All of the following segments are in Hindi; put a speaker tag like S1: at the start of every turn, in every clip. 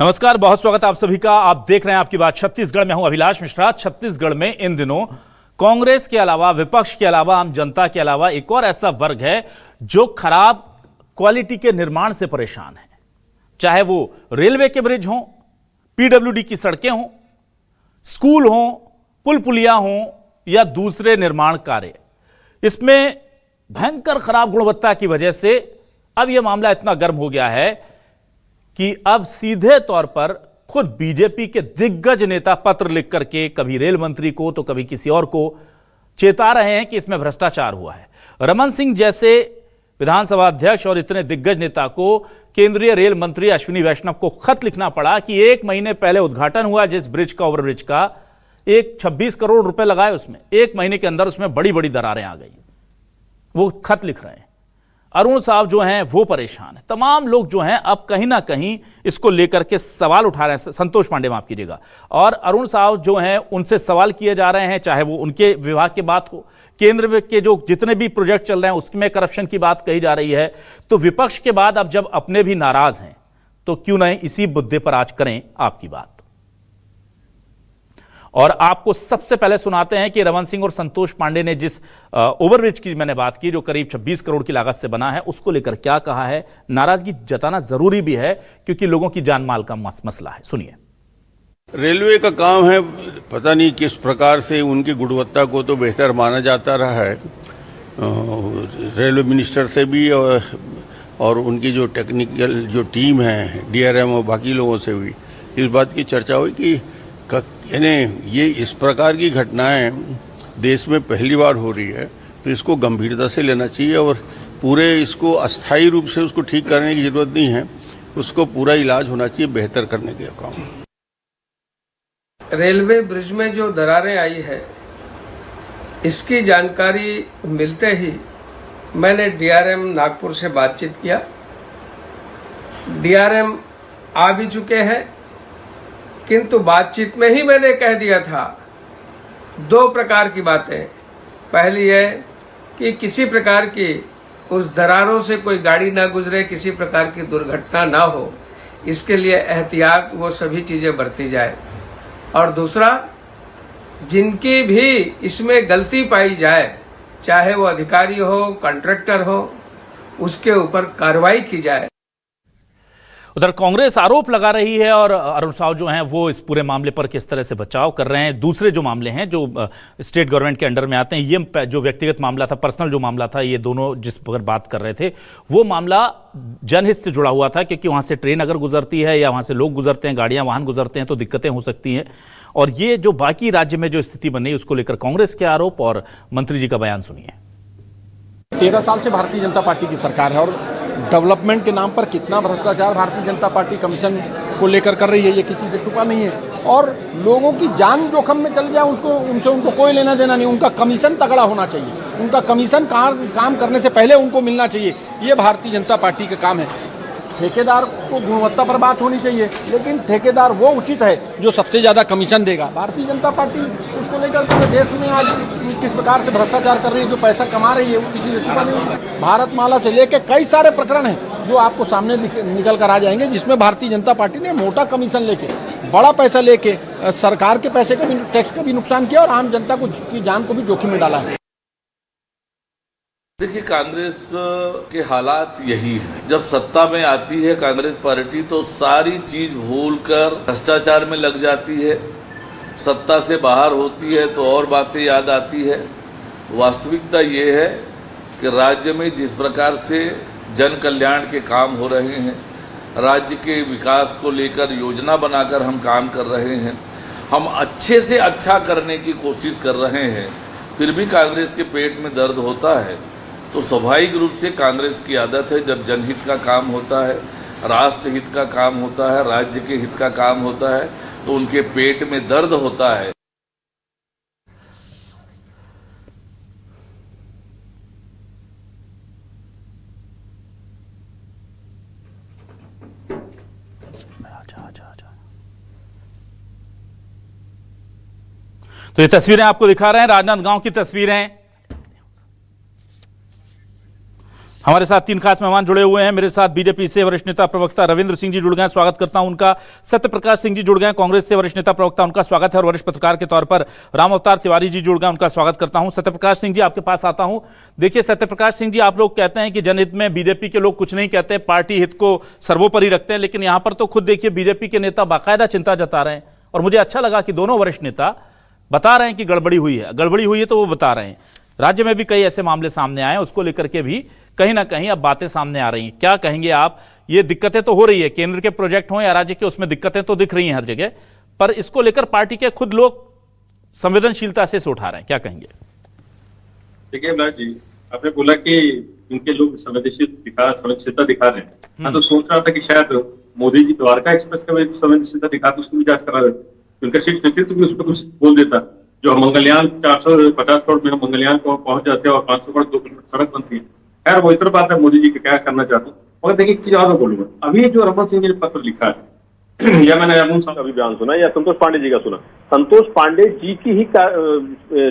S1: नमस्कार, बहुत स्वागत आप सभी का। आप देख रहे हैं आपकी बात छत्तीसगढ़ में। हूं अभिलाष मिश्रा। छत्तीसगढ़ में इन दिनों कांग्रेस के अलावा, विपक्ष के अलावा, आम जनता के अलावा एक और ऐसा वर्ग है जो खराब क्वालिटी के निर्माण से परेशान है। चाहे वो रेलवे के ब्रिज हों, पीडब्ल्यूडी की सड़कें हों, स्कूल हों, पुल पुलिया हों या दूसरे निर्माण कार्य, इसमें भयंकर खराब गुणवत्ता की वजह से अब यह मामला इतना गर्म हो गया है कि अब सीधे तौर पर खुद बीजेपी के दिग्गज नेता पत्र लिख करके कभी रेल मंत्री को तो कभी किसी और को चेता रहे हैं कि इसमें भ्रष्टाचार हुआ है। रमन सिंह जैसे विधानसभा अध्यक्ष और इतने दिग्गज नेता को केंद्रीय रेल मंत्री अश्विनी वैष्णव को खत लिखना पड़ा कि 1 महीने पहले उद्घाटन हुआ जिस ब्रिज का, ओवरब्रिज का, 26 करोड़ रुपए लगाए उसमें, 1 महीने के अंदर उसमें बड़ी बड़ी दरारें आ गई। वो खत लिख रहे हैं। अरुण साहब जो हैं वो परेशान है। तमाम लोग जो हैं अब कहीं ना कहीं इसको लेकर के सवाल उठा रहे हैं। संतोष पांडे, माफ कीजिएगा, और अरुण साहब जो हैं उनसे सवाल किए जा रहे हैं, चाहे वो उनके विभाग की बात हो, केंद्र के जो जितने भी प्रोजेक्ट चल रहे हैं उसमें करप्शन की बात कही जा रही है। तो विपक्ष के बाद अब जब अपने भी नाराज हैं तो क्यों नहीं इसी मुद्दे पर आज करें आपकी बात। और आपको सबसे पहले सुनाते हैं कि रमन सिंह और संतोष पांडे ने जिस ओवरब्रिज की मैंने बात की, जो करीब 26 करोड़ की लागत से बना है, उसको लेकर क्या कहा है। नाराजगी जताना जरूरी भी है क्योंकि लोगों की जान माल का मसला है। सुनिए।
S2: रेलवे का काम है, पता नहीं किस प्रकार से उनकी गुणवत्ता को तो बेहतर माना जाता रहा है रेलवे मिनिस्टर से भी और उनकी जो टेक्निकल जो टीम है, डीआरएम और बाकी लोगों से भी इस बात की चर्चा हुई कि यानी ये इस प्रकार की घटनाएं देश में पहली बार हो रही है, तो इसको गंभीरता से लेना चाहिए और पूरे इसको अस्थायी रूप से उसको ठीक करने की जरूरत नहीं है, उसको पूरा इलाज होना चाहिए बेहतर करने के काम।
S3: रेलवे ब्रिज में जो दरारें आई है, इसकी जानकारी मिलते ही मैंने डीआरएम नागपुर से बातचीत किया। डीआरएम आ भी चुके हैं, किंतु बातचीत में ही मैंने कह दिया था 2 प्रकार की बातें। पहली है कि किसी प्रकार की उस दरारों से कोई गाड़ी ना गुजरे, किसी प्रकार की दुर्घटना ना हो, इसके लिए एहतियात वो सभी चीजें बरती जाए। और दूसरा, जिनकी भी इसमें गलती पाई जाए, चाहे वो अधिकारी हो, कॉन्ट्रैक्टर हो, उसके ऊपर कार्रवाई की जाए।
S1: उधर कांग्रेस आरोप लगा रही है और अरुण साहब जो हैं वो इस पूरे मामले पर किस तरह से बचाव कर रहे हैं। दूसरे जो मामले हैं जो स्टेट गवर्नमेंट के अंडर में आते हैं, ये जो व्यक्तिगत मामला था, पर्सनल जो मामला था, ये दोनों जिस पर बात कर रहे थे वो मामला जनहित से जुड़ा हुआ था, क्योंकि वहां से ट्रेन अगर गुजरती है या वहां से लोग गुजरते हैं, गाड़ियां वाहन गुजरते हैं तो दिक्कतें हो सकती हैं। और ये जो बाकी राज्य में जो स्थिति बनी उसको लेकर कांग्रेस के आरोप और मंत्री जी का बयान सुनिए।
S4: 13 साल से भारतीय जनता पार्टी की सरकार है और डेवलपमेंट के नाम पर कितना भ्रष्टाचार भारतीय जनता पार्टी कमीशन को लेकर कर रही है, ये किसी से छुपा नहीं है। और लोगों की जान जोखिम में चल गया, उनको कोई लेना देना नहीं। उनका कमीशन तगड़ा होना चाहिए, उनका कमीशन काम करने से पहले उनको मिलना चाहिए। ये भारतीय जनता पार्टी का काम है। ठेकेदार को गुणवत्ता पर बात होनी चाहिए, लेकिन ठेकेदार वो उचित है जो सबसे ज़्यादा कमीशन देगा। भारतीय जनता पार्टी उसको लेकर पूरे देश में आज किस प्रकार से भ्रष्टाचार कर रही है, जो पैसा कमा रही है, वो किसी से छुपा नहीं। भारतमाला से लेकर कई सारे प्रकरण हैं जो आपको सामने निकल कर आ जाएंगे, जिसमें भारतीय जनता पार्टी ने मोटा कमीशन लेके, बड़ा पैसा लेके सरकार के पैसे का भी, टैक्स का भी नुकसान किया और आम जनता की जान को भी जोखिम में डाला है।
S5: देखिए, कांग्रेस के हालात यही है। जब सत्ता में आती है कांग्रेस पार्टी तो सारी चीज भूलकर भ्रष्टाचार में लग जाती है। सत्ता से बाहर होती है तो और बातें याद आती है। वास्तविकता ये है कि राज्य में जिस प्रकार से जन कल्याण के काम हो रहे हैं, राज्य के विकास को लेकर योजना बनाकर हम काम कर रहे हैं, हम अच्छे से अच्छा करने की कोशिश कर रहे हैं, फिर भी कांग्रेस के पेट में दर्द होता है। तो स्वाभाविक रूप से कांग्रेस की आदत है, जब जनहित का काम होता है, राष्ट्र हित का काम होता है, राज्य के हित का काम होता है, तो उनके पेट में दर्द होता है।
S1: तो ये तस्वीरें आपको दिखा रहे हैं, राजनांदगांव की तस्वीरें। हमारे साथ तीन खास मेहमान जुड़े हुए हैं। मेरे साथ बीजेपी से वरिष्ठ नेता प्रवक्ता रविंद्र सिंह जी जुड़ गए, स्वागत करता हूं उनका। सत्यप्रकाश सिंह जी जुड़ गए, कांग्रेस से वरिष्ठ नेता प्रवक्ता, उनका स्वागत है। और वरिष्ठ पत्रकार के तौर पर राम अवतार तिवारी जी जुड़ गए, उनका स्वागत करता हूं। सत्यप्रकाश सिंह जी, आपके पास आता हूं। देखिए सत्यप्रकाश सिंह जी, आप लोग कहते हैं कि जनहित में बीजेपी के लोग कुछ नहीं कहते, पार्टी हित को सर्वोपरि रखते हैं, लेकिन यहां पर तो खुद देखिए बीजेपी के नेता बाकायदा चिंता जता रहे हैं। और मुझे अच्छा लगा कि दोनों वरिष्ठ नेता बता रहे हैं कि गड़बड़ी हुई है तो वो बता रहे हैं। राज्य में भी कई ऐसे मामले सामने आए, उसको लेकर के भी कहीं ना कहीं अब बातें सामने आ रही हैं। क्या कहेंगे आप? ये दिक्कतें तो हो रही है, केंद्र के प्रोजेक्ट हो या राज्य के, उसमें दिक्कतें तो दिख रही हैं हर जगह, पर इसको लेकर पार्टी के खुद लोग संवेदनशीलता से उठा रहे हैं, क्या कहेंगे?
S6: देखिए अभिलाष जी, आपने बोला कि इनके लोग संवेदनशीलता दिखा रहे हैं। मैं तो सोच रहा था कि शायद मोदी जी द्वारका एक्सप्रेस का भी संवेदनशीलता दिखाते, उसको भी जांच करा देते, उनका शीर्ष नेतृत्व भी उस पर कुछ बोल देता। जो मंगलयान 450 करोड़ में मंगलयान को पहुंच जाते हैं और 500 करोड़ 2 किलोमीटर सड़क बनती है। खैर वो इतर बात है, मोदी जी क्या करना चाहते हैं। मगर देखिए एक चीज और मैं बोलूंगा, अभी जो रमन सिंह जी ने पत्र लिखा है या मैंने अरुण साहब का भी बयान सुना या संतोष पांडे जी का सुना। संतोष पांडे जी की ही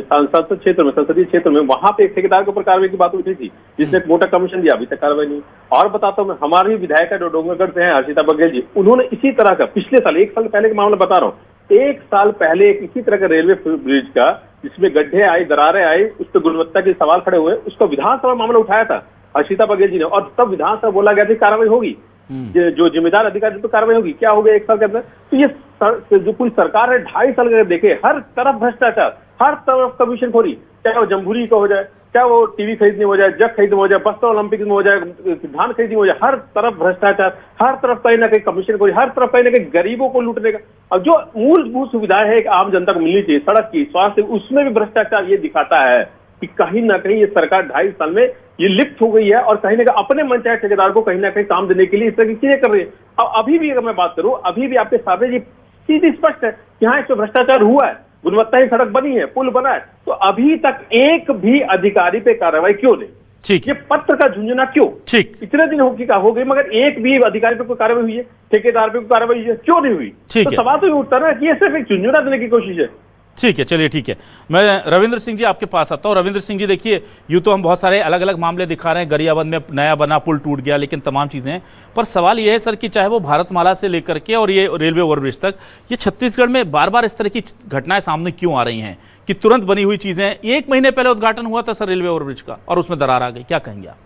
S6: संसदीय क्षेत्र में वहां पे एक ठेकेदार के ऊपर कार्रवाई की बात उठी थी, जिसने एक मोटा कमीशन दिया, अभी तक कार्रवाई नहीं। और बताता हूँ मैं, हमारे विधायक जो डोंगरगढ़ से हैं हर्षिता बघेल जी, उन्होंने इसी तरह का पिछले साल, 1 साल पहले का मामला बता रहा हूँ, 1 साल पहले एक इसी तरह का रेलवे ब्रिज का जिसमें गड्ढे आए, दरारें आई, उस पर गुणवत्ता के सवाल खड़े हुए, उसका विधानसभा मामला उठाया था हर्षिता बघेल जी ने। और तब विधानसभा बोला गया था कार्रवाई होगी, जो जिम्मेदार अधिकारी तो कार्रवाई होगी। क्या हो गया 1 साल के अंदर? तो ये जो पूरी सरकार है 2.5 साल का देखे, हर तरफ भ्रष्टाचार, हर तरफ कमीशनखोरी, चाहे वो जमहूरी का हो जाए, चाहे वो टीवी खरीदने हो जाए, जग खरीदने हो जाए, बस्तर ओलंपिक में हो जाए, धान खरीदने हो जाए, हर तरफ भ्रष्टाचार, हर तरफ कहीं ना कहीं कमीशनखोरी, हर तरफ कहीं ना कहीं गरीबों को लूटने का। और जो मूलभूत सुविधाएं है आम जनता को मिलनी चाहिए, सड़क की, स्वास्थ्य, उसमें भी भ्रष्टाचार ये दिखाता है कि कहीं ना कहीं ये सरकार 2.5 साल में ये लिप्त हो गई है और कहीं ना कहीं अपने मनचाहे ठेकेदार को कहीं ना कहीं काम देने के लिए इस तरह की चीजें कर रही है। अब अभी भी अगर मैं बात करूं, अभी भी आपके सामने जी सीधी स्पष्ट है कि हाँ इसमें भ्रष्टाचार हुआ है, गुणवत्ताहीन सड़क बनी है, पुल बना है, तो अभी तक एक भी अधिकारी पे कार्रवाई क्यों नहीं?
S1: ठीक,
S6: ये पत्र का झुंझुना क्यों?
S1: ठीक,
S6: इतने दिन हो गए मगर एक भी अधिकारी पे कोई कार्रवाई हुई है, ठेकेदार पे कोई कार्रवाई हुई है, क्यों नहीं हुई?
S1: ठीक
S6: तो
S1: है।
S6: सवाल तो ये उठता ना कि ये सिर्फ एक झुंझुना देने की कोशिश है।
S1: ठीक है, चलिए ठीक है। मैं रविंद्र सिंह जी आपके पास आता हूँ। रविंद्र सिंह जी, देखिए यूँ तो हम बहुत सारे अलग अलग मामले दिखा रहे हैं, गरियाबंद में नया बना पुल टूट गया, लेकिन तमाम चीज़ें, पर सवाल ये है सर कि चाहे वो भारतमाला से लेकर के और ये रेलवे ओवरब्रिज तक, ये छत्तीसगढ़ में बार बार इस तरह की घटनाएं सामने क्यों आ रही हैं कि तुरंत बनी हुई चीज़ें? 1 महीने पहले उद्घाटन हुआ था सर रेलवे ओवरब्रिज का और उसमें दरार आ गई, क्या कहेंगे आप?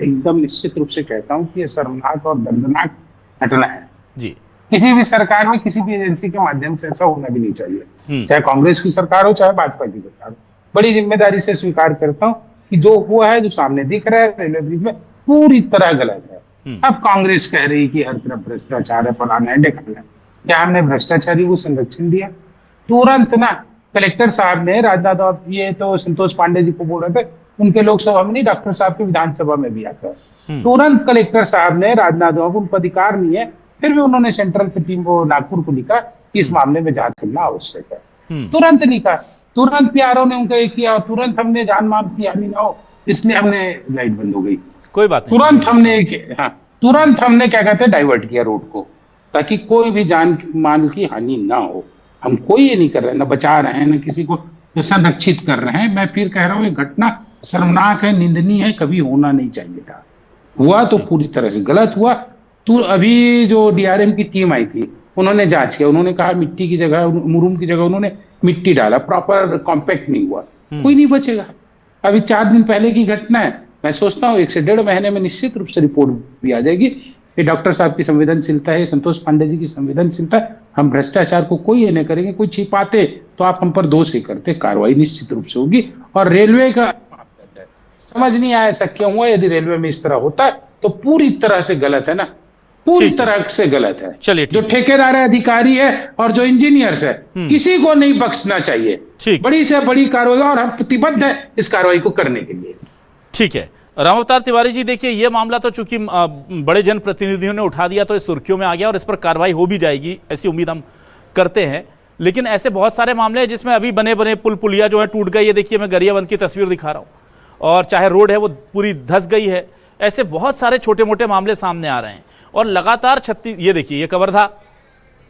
S7: एकदम निश्चित रूप से कहता हूं कि ये शर्मनाक और दर्दनाक घटना है
S1: जी।
S7: किसी भी सरकार में, किसी भी एजेंसी के माध्यम से ऐसा होना भी नहीं चाहिए, चाहे कांग्रेस की सरकार हो चाहे भाजपा की सरकार हो। बड़ी जिम्मेदारी से स्वीकार करता हूं कि जो हुआ है, जो सामने दिख रहा है रेलवे ब्रिज में, पूरी तरह गलत है। अब कांग्रेस कह रही कि हर तरफ भ्रष्टाचार है, फलाना है, ढिकाना है। क्या हमने भ्रष्टाचारी को संरक्षण दिया? तुरंत ना कलेक्टर साहब ने, राजनाथ, ये तो संतोष पांडे जी को बोल रहे थे, उनके लोकसभा में नहीं, डॉक्टर साहब के विधानसभा में भी आता है। तुरंत कलेक्टर साहब ने, राजनाथ बाबू, उनको अधिकार नहीं है, फिर भी उन्होंने सेंट्रल की टीम को नागपुर को लिखा कि इस मामले में जांच करना आवश्यक है। तुरंत लिखा, तुरंत पीआरओ ने उनका ये किया, तुरंत हमने जान माल की हानि ना हो इसलिए हमने लाइट बंद हो गई,
S1: कोई बात नहीं,
S7: तुरंत हमने क्या कहते हैं डाइवर्ट किया रोड को, ताकि कोई भी जान माल की हानि ना हो। हम कोई ये नहीं कर रहे हैं, ना बचा रहे हैं, ना किसी को संरक्षित कर रहे हैं। मैं फिर कह रहा हूँ ये घटना शर्मनाक है, निंदनीय है, कभी होना नहीं चाहिए था। हुआ तो पूरी तरह से गलत हुआ। तो अभी जो डीआरएम की टीम आई थी, उन्होंने जांच किया, उन्होंने कहा मिट्टी की जगह, मुरूम की जगह उन्होंने मिट्टी डाला, प्रॉपर कॉम्पैक्ट नहीं हुआ, कोई नहीं बचेगा। अभी 4 दिन पहले की घटना है, मैं सोचता हूँ 1 से 1.5 महीने में निश्चित रूप से रिपोर्ट भी आ जाएगी। ये डॉक्टर साहब की संवेदनशीलता है, संतोष पांडे जी की संवेदनशीलता है। हम भ्रष्टाचार को कोई ये नहीं करेंगे, कोई छिपाते तो आप हम पर दोष ही करते, कार्रवाई निश्चित रूप से होगी। और रेलवे का समझ नहीं आया ऐसा क्यों हुआ, यदि रेलवे में इस तरह होता है तो पूरी तरह से गलत है ना, पूरी तरह से गलत है।
S1: चलिए,
S7: जो ठेकेदार है, अधिकारी है और जो इंजीनियर्स है, किसी को नहीं बख्शना चाहिए। बड़ी से बड़ी कार्रवाई, और हम प्रतिबद्ध है इस कार्रवाई को करने के लिए।
S1: ठीक है। राम अवतार तिवारी जी, देखिए ये मामला तो चूंकि बड़े जनप्रतिनिधियों ने उठा दिया तो इस सुर्खियों में आ गया और इस पर कार्रवाई हो भी जाएगी, ऐसी उम्मीद हम करते हैं। लेकिन ऐसे बहुत सारे मामले हैं जिसमें अभी बने बने पुल पुलिया जो है टूट गई है। देखिए मैं गरियाबंद की तस्वीर दिखा रहा हूँ, और चाहे रोड है वो पूरी धंस गई है। ऐसे बहुत सारे छोटे मोटे मामले सामने आ रहे हैं और लगातार ये देखिए, ये कवर्धा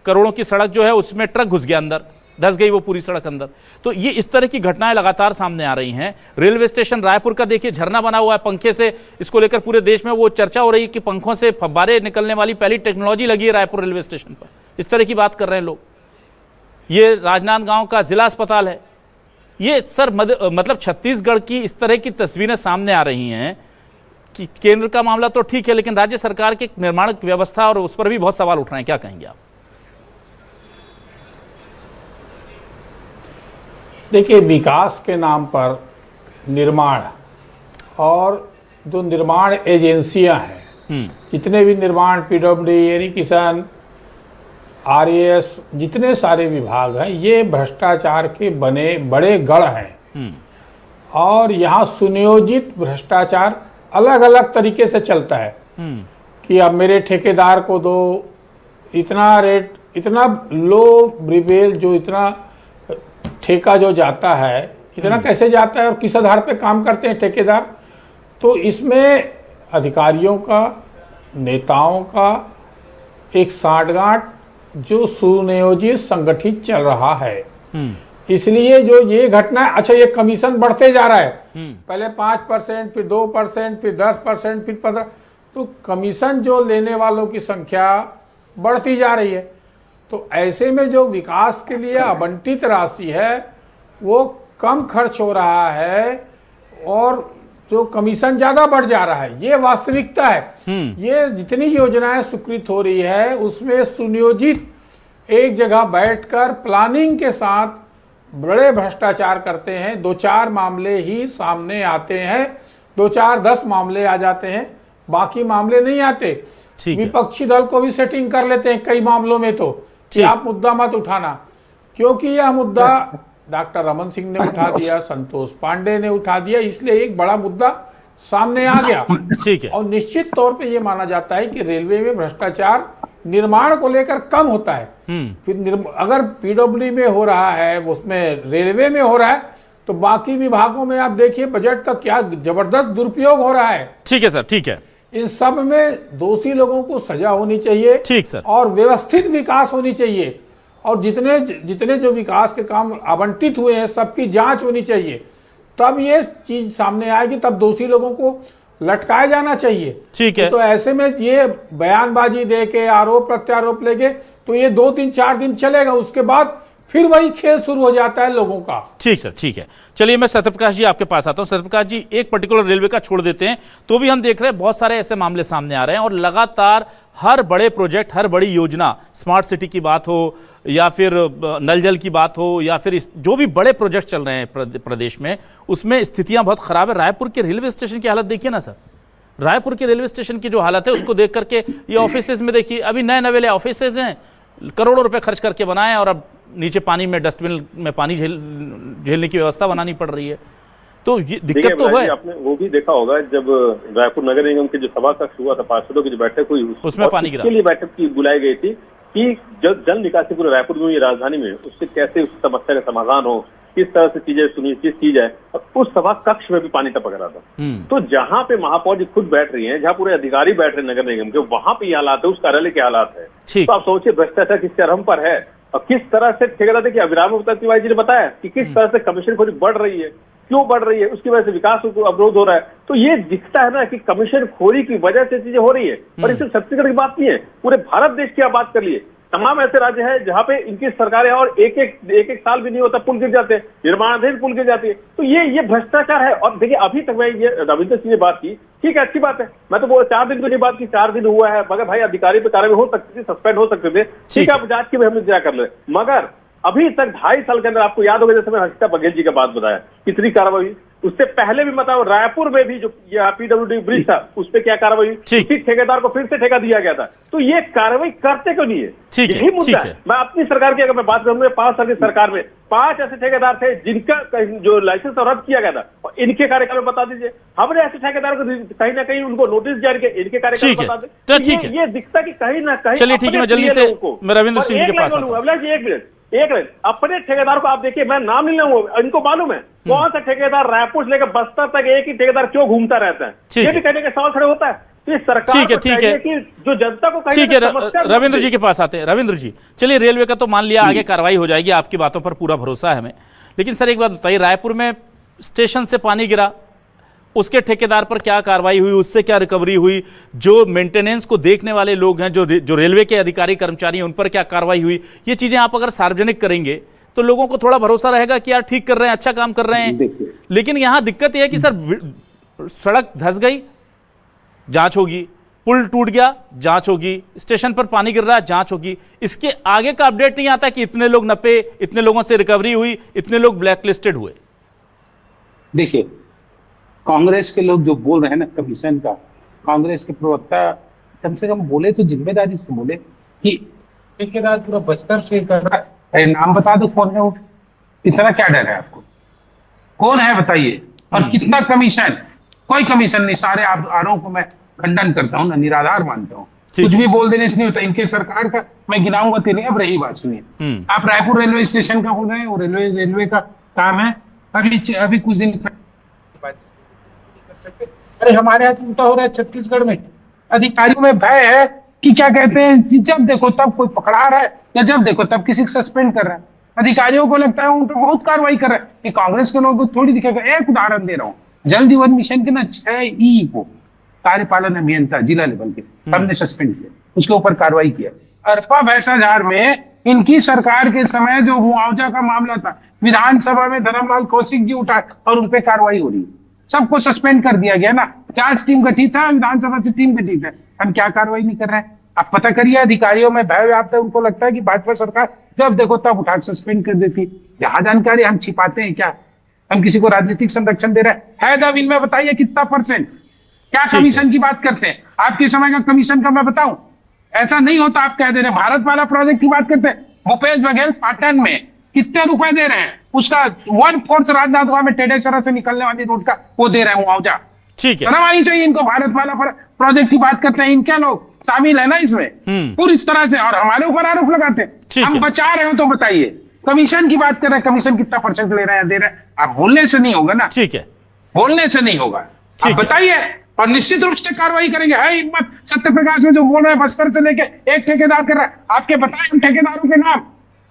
S1: करोड़ों की सड़क जो है उसमें ट्रक घुस गया अंदर, धंस गई वो पूरी सड़क अंदर। तो ये इस तरह की घटनाएं लगातार सामने आ रही हैं। रेलवे स्टेशन रायपुर का देखिए, झरना बना हुआ है पंखे से, इसको लेकर पूरे देश में वो चर्चा हो रही है कि पंखों से फव्वारे निकलने वाली पहली टेक्नोलॉजी लगी है रायपुर रेलवे स्टेशन पर। इस तरह की बात कर रहे हैं लोग। ये राजनांदगांव का जिला अस्पताल है। ये सर मतलब छत्तीसगढ़ की इस तरह की तस्वीरें सामने आ रही हैं कि केंद्र का मामला तो ठीक है, लेकिन राज्य सरकार की निर्माण व्यवस्था और उस पर भी बहुत सवाल उठ रहे हैं। क्या कहेंगे आप?
S8: देखिए, विकास के नाम पर निर्माण और जो निर्माण एजेंसियां हैं, जितने भी निर्माण, पीडब्ल्यूडी, इरिगेशन, आरएएस, जितने सारे विभाग हैं, ये भ्रष्टाचार के बने बड़े गढ़ हैं। और यहाँ सुनियोजित भ्रष्टाचार अलग अलग तरीके से चलता है कि अब मेरे ठेकेदार को दो इतना रेट, इतना लो ब्रिबेल, जो इतना ठेका जो जाता है, इतना कैसे जाता है और किस आधार पे काम करते हैं ठेकेदार। तो इसमें अधिकारियों का, नेताओं का एक साठगांठ जो सुनियोजित संगठित चल रहा है। इसलिए जो ये घटना, अच्छा ये कमीशन बढ़ते जा रहा है, पहले 5%, फिर 2%, फिर 10%, फिर 15%, तो कमीशन जो लेने वालों की संख्या बढ़ती जा रही है। तो ऐसे में जो विकास के लिए आवंटित राशि है वो कम खर्च हो रहा है और जो कमीशन ज्यादा बढ़ जा रहा है, ये वास्तविकता है। ये जितनी योजनाएं स्वीकृत हो रही है उसमें सुनियोजित एक जगह बैठकर प्लानिंग के साथ बड़े भ्रष्टाचार करते हैं। 2-4 मामले ही सामने आते हैं, 2-4-10 मामले आ जाते हैं, बाकी मामले नहीं आते। विपक्षी दल को भी सेटिंग कर लेते हैं कई मामलों में, तो कि आप मुद्दा मत उठाना, क्योंकि यह मुद्दा डॉक्टर रमन सिंह ने उठा दिया, संतोष पांडे ने उठा दिया, इसलिए एक बड़ा मुद्दा सामने आ गया।
S1: ठीक है।
S8: और निश्चित तौर पे ये माना जाता है कि रेलवे में भ्रष्टाचार निर्माण को लेकर कम होता है। फिर अगर पीडब्ल्यूडी में हो रहा है, उसमें रेलवे में हो रहा है, तो बाकी विभागों में आप देखिए बजट का क्या जबरदस्त दुरुपयोग हो रहा है।
S1: ठीक है सर, ठीक है।
S8: इन सब में दोषी लोगों को सजा होनी चाहिए।
S1: ठीक सर।
S8: और व्यवस्थित विकास होनी चाहिए, और जितने जितने जो विकास के काम आवंटित हुए हैं सबकी जांच होनी चाहिए, तब ये चीज सामने आएगी, तब दोषी लोगों को लटकाया जाना चाहिए।
S1: ठीक है।
S8: तो ऐसे में ये बयानबाजी दे के आरोप प्रत्यारोप लेके तो ये 2-3-4 दिन चलेगा, उसके बाद फिर वही खेल शुरू हो जाता है लोगों का।
S1: ठीक सर, ठीक है। चलिए मैं सत्यप्रकाश जी आपके पास आता हूं। सत्यप्रकाश जी, एक पर्टिकुलर रेलवे का छोड़ देते हैं, तो भी हम देख रहे हैं बहुत सारे ऐसे मामले सामने आ रहे हैं और लगातार हर बड़े प्रोजेक्ट, हर बड़ी योजना, स्मार्ट सिटी की बात हो या फिर नल जल की बात हो या फिर जो भी बड़े प्रोजेक्ट चल रहे हैं प्रदेश में, उसमें स्थितियां बहुत खराब है। रायपुर के रेलवे स्टेशन की हालत देखिए ना सर, रायपुर के रेलवे स्टेशन की जो हालत है उसको देख करके, ये ऑफिसेज में देखिए, अभी नए नवेले ऑफिसेज हैं, करोड़ों रुपए खर्च करके बनाए, और अब नीचे पानी में, डस्टबिन में पानी झेलने की व्यवस्था बनानी पड़ रही है। तो ये दिक्कत तो है।
S6: आपने वो भी देखा होगा जब रायपुर नगर निगम की जो सभा कक्ष हुआ था, पार्षदों की जो बैठक हुई,
S1: उसमें पानी गिरा,
S6: के लिए बैठक की बुलाई गई थी कि जब जल निकासी पूरे रायपुर में, राजधानी में, उससे कैसे उस समस्या का समाधान हो, किस तरह से चीजें सुनिश्चित की जाए। और उस सभा कक्ष में भी पानी टपक रहा था। तो जहां पे महापौर जी खुद बैठ रही हैं, जहां पूरे अधिकारी बैठ रहे हैं नगर निगम के, वहां पे ये हालात है, उस कार्यालय के हालात है। तो आप सोचिए भ्रष्टाचार किस चरम पर है और किस तरह से ठेकेदार, देखिए अभिराम तिवारी जी ने बताया कि किस तरह से कमीशनखोरी बढ़ रही है, क्यों बढ़ रही है, उसकी वजह से विकास को अवरोध हो रहा है। तो ये दिखता है ना कि कमीशनखोरी की वजह से चीजें हो रही है। और इससे छत्तीसगढ़ की बात नहीं है, पूरे भारत देश की आप बात कर लिए, तमाम ऐसे राज्य हैं जहां पे इनकी सरकारें और एक एक साल भी नहीं होता पुल गिर जाते हैं, निर्माणाधीन पुल गिर जाती है। तो ये भ्रष्टाचार है। और देखिए अभी तक मैं ये रविंद्र सिंह ने बात की, ठीक है, अच्छी बात है, मैं तो वो 4 दिन की नहीं बात की, 4 दिन हुआ है, मगर भाई अधिकारी पे कार्रवाई हो सकती थी, सस्पेंड हो सकते थे, ठीक है, आप जांच की भी हम इंतजार कर ले। मगर अभी तक 2.5 साल के अंदर, आपको याद होगा जैसे मैं हर्षिता बघेल जी का बात बताया, कितनी कार्रवाई हुई। उससे पहले भी बताओ रायपुर में भी जो पीडब्ल्यूडी ब्रिज था, उस पर क्या कार्रवाई हुई, उसी ठेकेदार को फिर से ठेका दिया गया था। तो ये कार्रवाई करते क्यों नहीं है, यही मुद्दा है। मैं अपनी सरकार की अगर मैं बात करूं, 5 साल की सरकार में 5 ऐसे ठेकेदार थे जिनका जो लाइसेंस रद्द किया गया था, और इनके कार्यकाल में बता दीजिए। हमने ऐसे ठेकेदार को कहीं ना कहीं उनको नोटिस जारी किया, इनके कार्यकाल में बता दें। ये दिखता कि कहीं ना कहीं,
S1: चलिए ठीक है, मैं जल्दी से मैं रविंद्र सिंह जी के पास आता हूं।
S6: अभिलाष जी एक मिनट, अपने ठेकेदार को आप देखिए, मैं नाम नहीं लूंगा, इनको मालूम है कौन सा ठेकेदार रायपुर से लेकर बस्तर तक एक ही ठेकेदार क्यों घूमता रहता है, ये भी कहने का सवाल खड़े होता है।
S9: तो सरकार
S1: ठीक है,
S9: को
S1: ठीक
S9: चाहिए
S1: है।
S9: कि जो जनता को कहीं
S1: ठीक
S9: ना
S1: है,
S9: समस्या
S1: रविंद्र जी के पास आते हैं। रविंद्र जी, चलिए रेलवे का तो मान लिया आगे कार्रवाई हो जाएगी, आपकी बातों पर पूरा भरोसा है हमें, लेकिन सर एक बात बताइए, रायपुर में स्टेशन से पानी गिरा, उसके ठेकेदार पर क्या कार्रवाई हुई, उससे क्या रिकवरी हुई, जो मेंटेनेंस को देखने वाले लोग हैं, जो रेलवे के अधिकारी कर्मचारी हैं, उन पर क्या कार्रवाई हुई, ये चीजें आप अगर सार्वजनिक करेंगे तो लोगों को थोड़ा भरोसा रहेगा कि यार ठीक कर रहे हैं, अच्छा काम कर रहे हैं। लेकिन यहां दिक्कत यह है कि सर सड़क धंस गई, जांच होगी, पुल टूट गया, जांच होगी, स्टेशन पर पानी गिर रहा है, जांच होगी, इसके आगे का अपडेट नहीं आता कि इतने लोग नपे, इतने लोगों से रिकवरी हुई, इतने लोग ब्लैकलिस्टेड हुए।
S7: देखिए, कांग्रेस के लोग जो बोल रहे हैं ना कमीशन का, कांग्रेस के प्रवक्ता कम से कम बोले तो जिम्मेदारी से बोले कि ठेकेदार पूरा बस्तर से कर रहा है। अरे नाम बता दो कौन है वो, इतना क्या डर है आपको, कौन है बताइए, और कितना कमीशन? कोई कमीशन नहीं। सारे आरोपों को मैं खंडन करता हूँ ना, निराधार मानता हूँ। कुछ भी बोल देने से नहीं होता। इनके सरकार का मैं गिनाऊंगा तो नहीं। अब रही बात सुनिए, आप रायपुर रेलवे स्टेशन का बोल रहे हैं, वो रेलवे का काम है। अभी कुछ दिन अरे हमारे यहाँ उल्टा हो रहा है छत्तीसगढ़ में। अधिकारियों में भय है कि क्या कहते हैं, जब देखो तब कोई पकड़ा रहा है या जब देखो तब किसी को सस्पेंड कर रहा है। अधिकारियों को लगता है उन पर बहुत कार्रवाई कर रहे हैं। ये कांग्रेस के लोगों को थोड़ी दिखेगा। एक उदाहरण दे रहा हूँ, जल जीवन मिशन के ना 6E को कार्यपालन अभियंता जिला लेवल के हमने सस्पेंड किया, उसके ऊपर कार्रवाई किया। अरपा भैंसाझार में इनकी सरकार के समय जो मुआवजा का मामला था, विधानसभा में धर्मलाल कौशिक जी उठा और उन पर कार्रवाई हो रही है। सबको सस्पेंड कर दिया गया ना। जांच टीम गठित है, विधानसभा से टीम गठित है, हम क्या कार्रवाई नहीं कर रहे हैं? आप पता करिए। अधिकारियों में भय व्याप्त है, उनको लगता है कि भाजपा सरकार जब देखो तब उठा सस्पेंड कर देती। जहां जानकारी हम छिपाते हैं क्या? हम किसी को राजनीतिक संरक्षण दे रहे हैं? दब इनमें बताइए कितना परसेंट, क्या कमीशन की बात करते हैं? आपके समय का कमीशन का मैं बताऊं, ऐसा नहीं होता। आप कह दे रहे भारत वाला प्रोजेक्ट की बात करते हैं, भूपेश बघेल पाटन में कितने रुपए दे रहे हैं? उसका 1/4 राजनांदगांव में टेडेसरा से निकलने वाली रोड का वो दे रहे हैं मुआवजा।
S1: ठीक है,
S7: शर्म आनी चाहिए इनको। भारत वाला प्रोजेक्ट की बात करते हैं, इनके लोग शामिल है ना इसमें पूरी तरह से, और हमारे ऊपर आरोप लगाते हैं। हम बचा रहे हो तो बताइए। कमीशन की बात कर रहे हैं, कमीशन कितना परसेंट ले रहे हैं, दे रहे हैं? आप बोलने से नहीं होगा ना।
S1: ठीक है,
S7: बोलने से नहीं होगा, आप बताइए और निश्चित रूप से कार्रवाई करेंगे। है हिम्मत सत्य प्रकाश में जो बोल रहे हैं बस्तर से लेके एक ठेकेदार कर रहा है, आपके बताए उन ठेकेदारों के नाम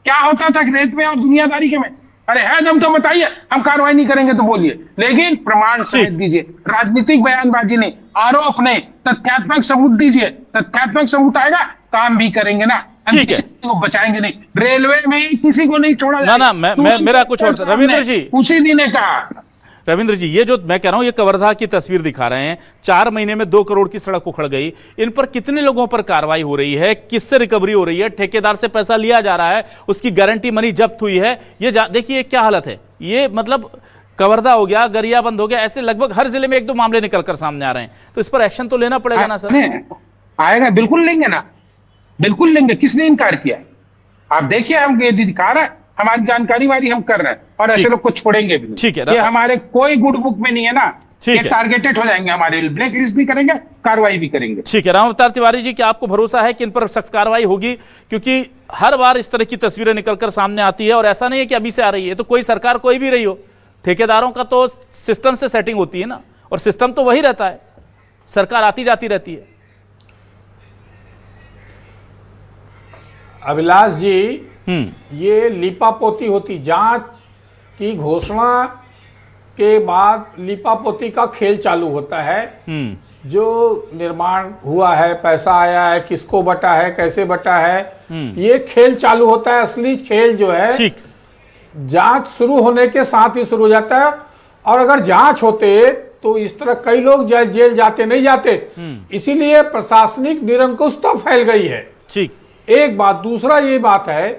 S7: क्या होता था रेत में और दुनियादारी के में? अरे है दम तो बताइए। हम कार्रवाई नहीं करेंगे तो बोलिए, लेकिन प्रमाण सहित दीजिए। राजनीतिक बयानबाजी नहीं, आरोप नहीं, तथ्यात्मक सबूत दीजिए। तथ्यात्मक सबूत आएगा, काम भी करेंगे ना। हम
S1: ठीक है,
S7: किसी को बचाएंगे नहीं। रेलवे में किसी को नहीं छोड़ा
S1: ना मेरा कुछ और। रविंद्र जी,
S7: उसी दिन ने कहा,
S1: रविंद्र जी, ये जो मैं कह रहा हूं, ये कवर्धा की तस्वीर दिखा रहे हैं। 4 महीने में 2 करोड़ की सड़क उखड़ गई। इन पर कितने लोगों पर कार्रवाई हो रही है, किससे रिकवरी हो रही है? ठेकेदार से पैसा लिया जा रहा है, उसकी गारंटी मनी जब्त हुई है। ये देखिए क्या हालत है। ये मतलब कवर्धा हो गया, गरियाबंद हो गया, ऐसे लगभग हर जिले में 1-2 मामले निकलकर सामने आ रहे हैं। तो इस पर एक्शन तो लेना पड़ेगा ना सर?
S7: आएगा, बिल्कुल लेंगे ना, बिल्कुल लेंगे। किसने इनकार किया? आप देखिए, हम ये अधिकार है, हमारी जानकारी वाली हम कर रहे हैं, और ऐसे लोग को छोड़ेंगे भी।
S1: ठीक है,
S7: ये हमारे कोई गुड बुक में नहीं है ना। ये टारगेटेड हो जाएंगे, हमारे ब्लैक लिस्ट भी करेंगे, कार्रवाई भी करेंगे।
S1: ठीक है, राम अवतार तिवारी जी, क्या आपको भरोसा है कि इन पर सख्त कार्रवाई होगी? क्योंकि हर बार इस तरह की तस्वीरें निकलकर सामने आती है, और ऐसा नहीं है कि अभी से आ रही है। तो कोई सरकार कोई भी रही हो, ठेकेदारों का तो सिस्टम से सेटिंग होती है ना, और सिस्टम तो वही रहता है, सरकार आती जाती रहती है।
S8: अभिलाष जी, ये लीपापोती होती, जांच की घोषणा के बाद लीपापोती का खेल चालू होता है। जो निर्माण हुआ है, पैसा आया है, किसको बटा है, कैसे बटा है, ये खेल चालू होता है। असली खेल जो है जांच शुरू होने के साथ ही शुरू हो जाता है। और अगर जांच होते तो इस तरह कई लोग जेल जाते नहीं जाते। इसीलिए प्रशासनिक निरंकुशता फैल गई है।
S1: ठीक,
S8: एक बात। दूसरा ये बात है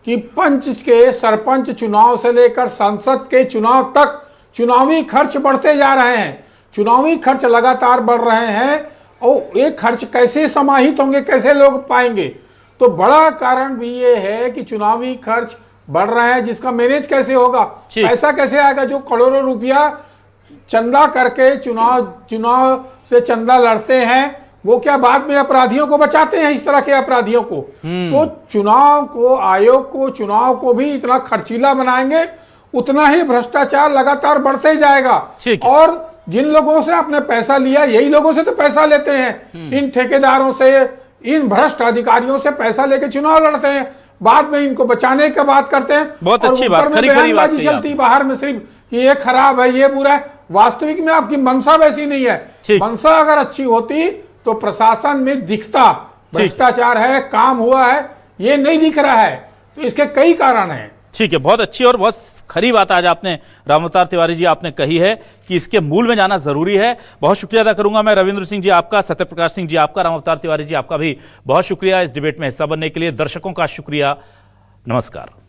S8: कि पंच के सरपंच चुनाव से लेकर संसद के चुनाव तक चुनावी खर्च बढ़ते जा रहे हैं। चुनावी खर्च लगातार बढ़ रहे हैं, और ये खर्च कैसे समाहित होंगे, कैसे लोग पाएंगे? तो बड़ा कारण भी ये है कि चुनावी खर्च बढ़ रहे हैं, जिसका मैनेज कैसे होगा, पैसा कैसे आएगा? जो करोड़ों रुपया चंदा करके चुनाव से चंदा लड़ते हैं, वो क्या बाद में अपराधियों को बचाते हैं? इस तरह के अपराधियों को। तो चुनाव को, आयोग को, चुनाव को भी इतना खर्चीला बनाएंगे, उतना ही भ्रष्टाचार लगातार बढ़ते जाएगा। और जिन लोगों से आपने पैसा लिया यही लोगों से तो पैसा लेते हैं। इन ठेकेदारों से, इन भ्रष्ट अधिकारियों से पैसा लेके चुनाव लड़ते हैं, बाद में इनको बचाने की बात करते हैं।
S1: बहुत
S8: और
S1: अच्छी
S8: ऊपर
S1: बात,
S8: में
S1: खरी-खरी बात
S8: बयानबाजी
S1: कही
S8: चलती
S1: आपने।
S8: बाहर में सिर्फ कि ये खराब है, ये बुरा है। वास्तविक में आपकी मंशा वैसी नहीं है।
S1: ठीक।
S8: मंशा अगर अच्छी होती तो प्रशासन में दिखता भ्रष्टाचार है, काम हुआ है, ये नहीं दिख रहा है। तो इसके कई कारण हैं।
S1: ठीक है, बहुत अच्छी और बहुत खरी बात आज आपने राम अवतार तिवारी जी आपने कही है कि इसके मूल में जाना जरूरी है। बहुत शुक्रिया अदा करूंगा मैं रविंद्र सिंह जी आपका, सत्यप्रकाश सिंह जी आपका, राम अवतार तिवारी जी आपका भी बहुत शुक्रिया इस डिबेट में हिस्सा बनने के लिए। दर्शकों का शुक्रिया, नमस्कार।